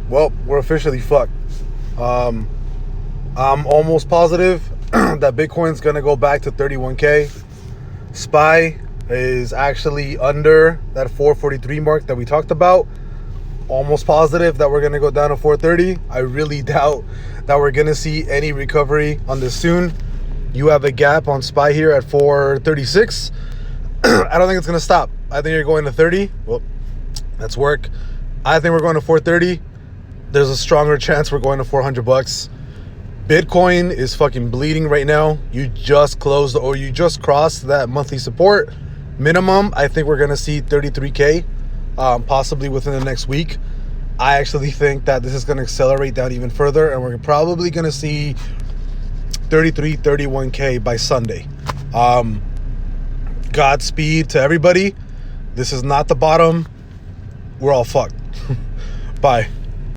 Well, we're officially fucked. I'm almost positive that Bitcoin's gonna go back to 31K. SPY is actually under that 443 mark that we talked about. Almost positive that we're gonna go down to 430. I really doubt that we're gonna see any recovery on this soon. You have a gap on SPY here at 436. I don't think it's gonna stop. I think you're going to 30. Well, that's work. I think we're going to 430. There's a stronger chance we're going to 400 bucks. Bitcoin is fucking bleeding right now. You just closed or you just crossed that monthly support minimum. I think we're gonna see 33K, possibly within the next week. I actually think that this is gonna accelerate down even further, and we're probably gonna see 33, 31K by Sunday. Godspeed to everybody. This is not the bottom. We're all fucked. Bye.